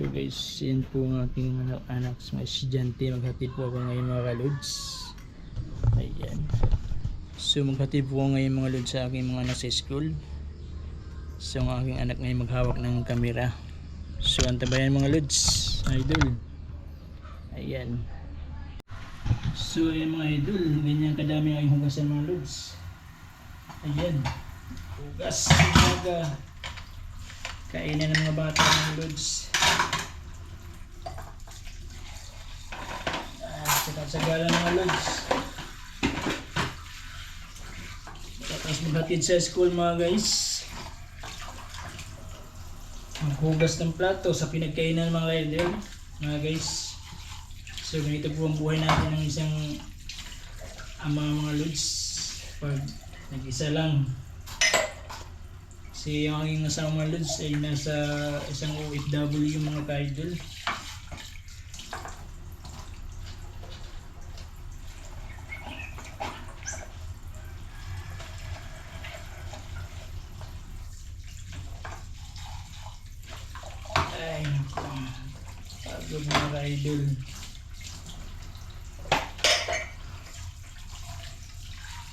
So guys, yan po ang aking anak mga estudyante. Maghatid po ako ngayon mga kalods. Ayan. So maghatid po ako ngayon mga lods sa aking mga anak sa school. So ang aking anak ngayon maghawak ng kamera. So antabayan mga lods, idol. Ayan. So ayan mga idol, ganyan kadami ang hugasan mga lods. Ayan. Hugas, umaga. Kainan ng mga bata mga lods. Sagala mga lods. Tapos maghatid sa school mga guys. Maghugas ng plato sa pinagkainan mga idol, mga guys. So ganito po ang buhay natin ng isang ama mga lods. Pag nag-isa lang. Kasi yung aking asawa mga lods ay nasa isang OFW mga ka-idol. Ay, pagod mga ka-idol.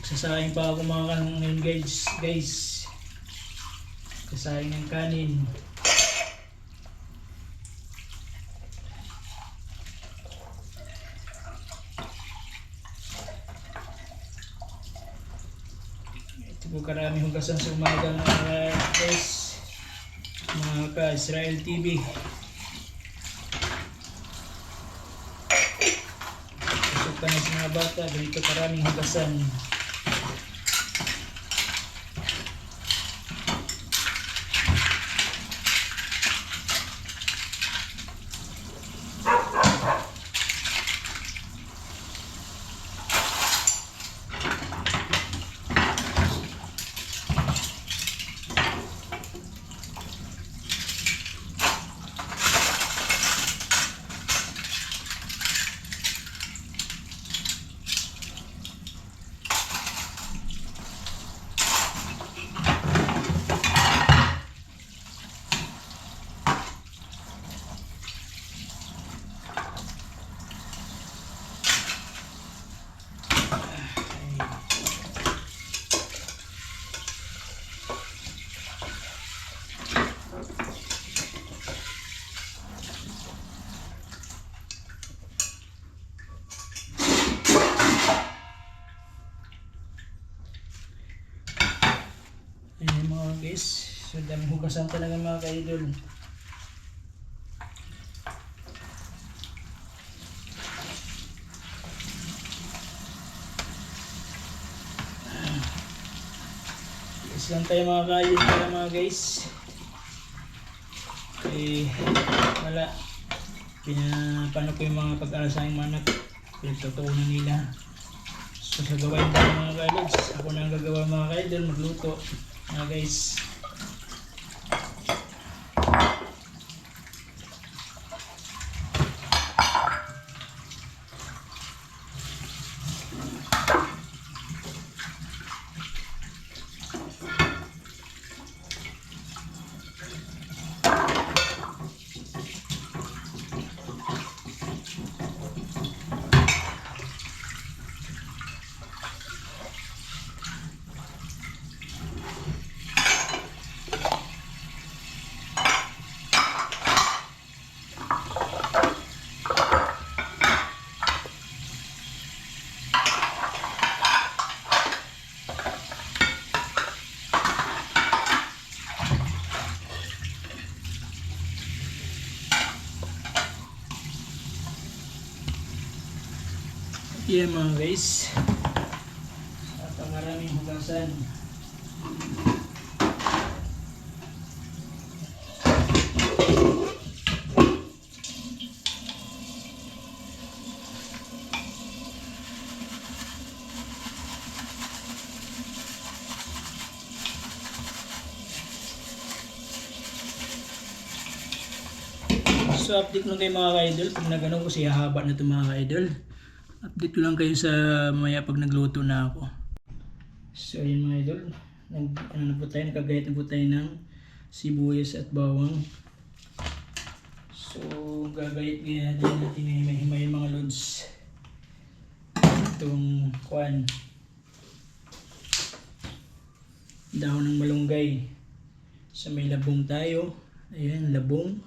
Magsasayang pa ako mga ngayon guys. Kasayang ng kanin. Ito po karami hugasan sa umaga mga guys. Mga ka-Israel TV. Pasok ka na sa mga bata. Ganito karaming hugasan. Ayan mga guys, so daming hugasan talaga mga ka-idol. Yes lang tayo mga ka-idol para mga guys. Eh, wala. Pinapano ko yung mga pag-aaral sa aking manak. Pinagtutuunan nila. So sa gawain tayo mga ka-idol. Ako na ang gagawa mga ka-idol, magluto. Mga guys. Yan mga guys. At ang maraming hugasan. So update lang kayo mga ka-idol. Pag nagano ko siya haba na ito mga ka-idol. Update ko lang kayo sa mamaya pag nagluto na ako. So ayun mga idol. Ano na po tayo, nakagayat na po tayo ng sibuyas at bawang. So, gagayit-gayat natin himay-himay mga lods. Itong kuan, dahon ng malunggay. So, may labong tayo. Ayan, labong.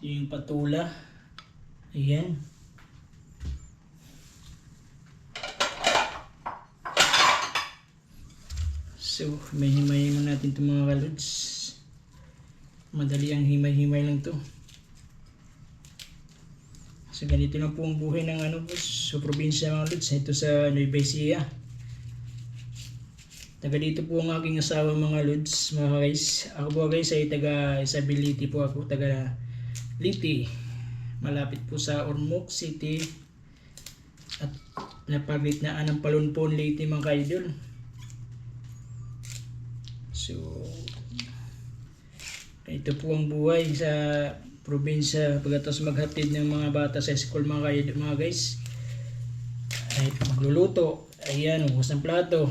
Ito yung patula. Ayan. So, himay-himay mo natin itong mga kalods. Madali ang himay-himay lang to. So, ganito lang po ang buhay ng sa probinsya mga lods. Ito sa Nueva Ecija. Taga dito po ang aking asawa mga lods, mga guys. Ako po guys ay taga Isabeliti po ako. Taga Liti. Malapit po sa Ormoc City. At napagitnaan ng Palunpon, Liti mga kaidol. So, ito po ang buhay sa probinsya pagkatapos maghatid ng mga bata sa school mga guys. Ay magluluto, ayan, hugas ng plato.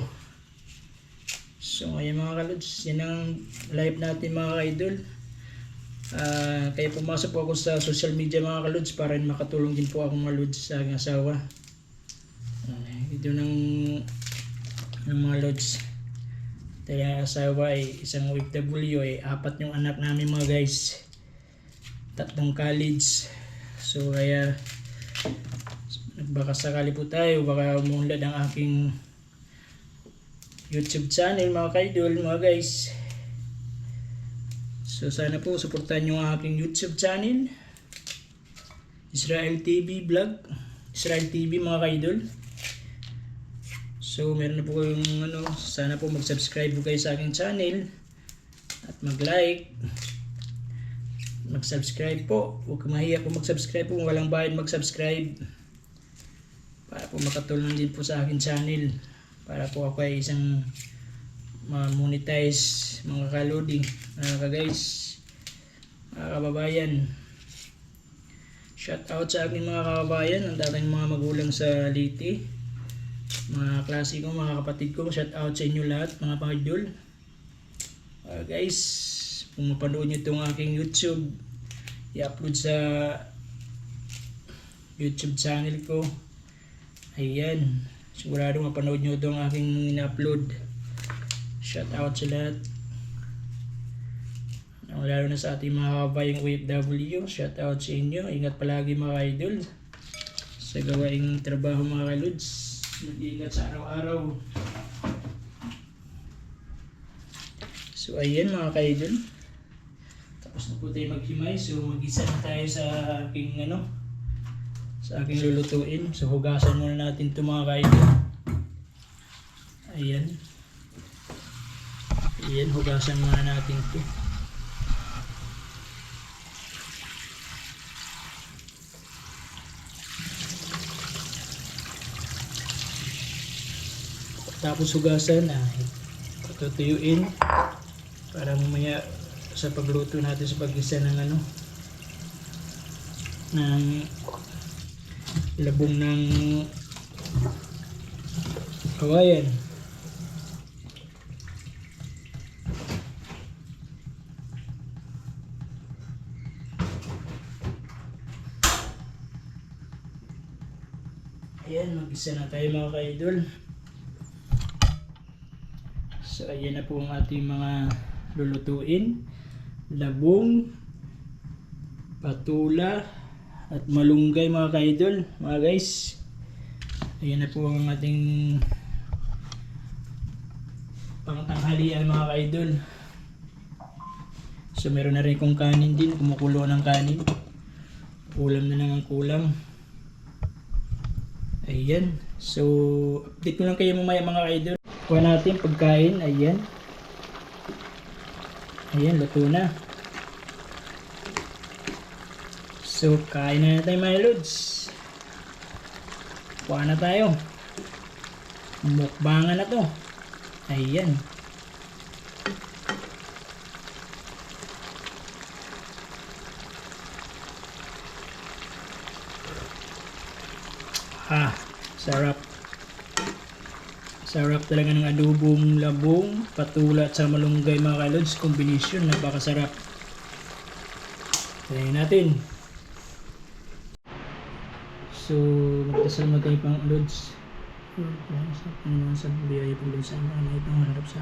So ayan mga kalods, yan ang life natin mga idol. Kaya pumasok po ako sa social media mga kalods para makatulong din po ako mga lods sa aking asawa. Ito ng mga lods. Kaya asawa ay isang OFW, ay 4 yung anak namin mga guys. 3 college. So kaya baka sakali po tayo, baka umunlad ang aking YouTube channel mga kaidol mga guys. So sana po suportahan nyo ang aking YouTube channel, Israel TV Vlog, Israel TV mga kaidol. So meron na po kayong sana po mag-subscribe po kayo sa aking channel at mag-like, mag-subscribe po. Huwag kang mahiya po mag-subscribe po, walang bayad mag-subscribe para po makatulong din po sa aking channel, para po ako ay isang ma-monetize mga kalodi, mga guys, mga kababayan. Shout out sa aking mga kababayan, ang dating mga magulang sa Liti, mga klase ko, mga kapatid ko. Shout out sa inyo lahat mga pag-idol. Guys, kung mapanood nyo itong aking YouTube, i-upload sa YouTube channel ko, ayan, sigurado mapanood nyo itong aking in-upload. Shout out sa lahat, lalo na sa ating mga kabayang OFW. Shout out sa inyo, ingat palagi mga idol sa gawaing trabaho mga kalods. Mag-iingat sa araw-araw. So ayan mga kaidol, tapos na po tayo maghimay. So mag-isa na tayo sa aking sa aking lulutuin. So hugasan muna natin ito mga kaidol. Ayan. Ayan, hugasan muna natin ito. Tapos hugasan, tutuyuin para mamaya sa pagluto natin sa pag-isa ng ng labong ng kawayan. Ayan, mag-isa na tayo mga ka-idol. So ayan na po ang ating mga lulutuin. Labong, patula, at malunggay mga ka-idol, mga guys. Ayan na po ang ating pangtanghalian mga ka-idol. So meron na rin kong kanin din, kumukulo ng kanin. Ulam na lang ang kulang. Ayan. So update ko lang kayo mamaya mga ka-idol. Kuha natin pagkain, ayan. Ayan, luto na. So, kain na tayo mga lods. Kuha na tayo. Mukbangan na to. Ayan. Sarap. Sarap talaga ng adobong labong, patula at sa malunggay mga kalods. Combination, napakasarap. Try natin. So, magdasal na tayo pang lods. Sa Panginoon sa biyaya pagod sa mga na itong harap sa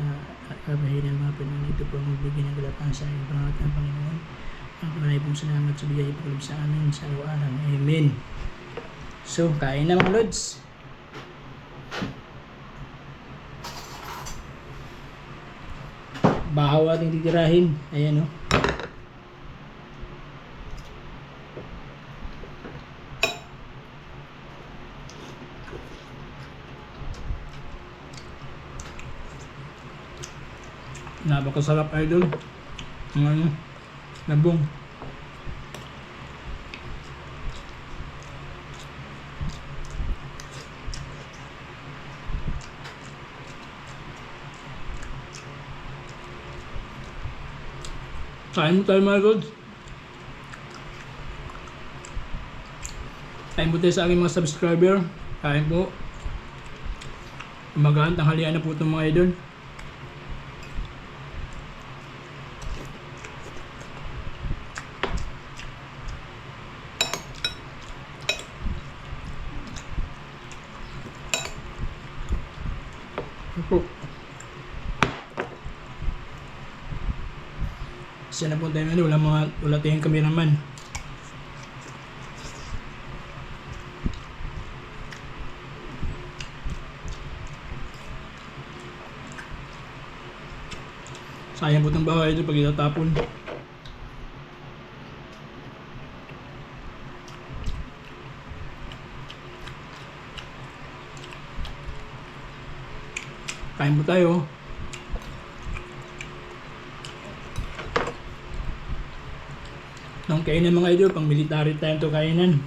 kabahinan mga Panginoon. Ito po ang magbigay ng kalapang sa aming pangalat ng Panginoon. Ang panay pong salamat sa biyaya pagod sa amin sa araw-araw. Amen. So, kain na mga lods. Bahaw ating titirahin. Ayan o. Napakasarap idol. Ang ano, labong. Kain mo tayo mga lods. Kain po tayo sa aking mga subscriber. Kain po. Umagaan, tanghalian na po itong mga idol. Po. Siya na po tayo wala tayong cameraman. Sayang po itong bahay ito pag itatapon. Kain po tayo. Nung kainan mga idol, pang military time to kainan.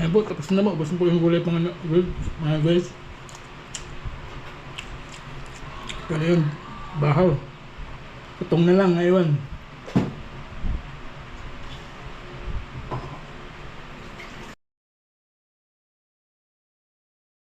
Ayan po, tapos na mo. Ubus po yung gulay pang mga guys. Kaya yun, bahaw. Putong na lang ngayon.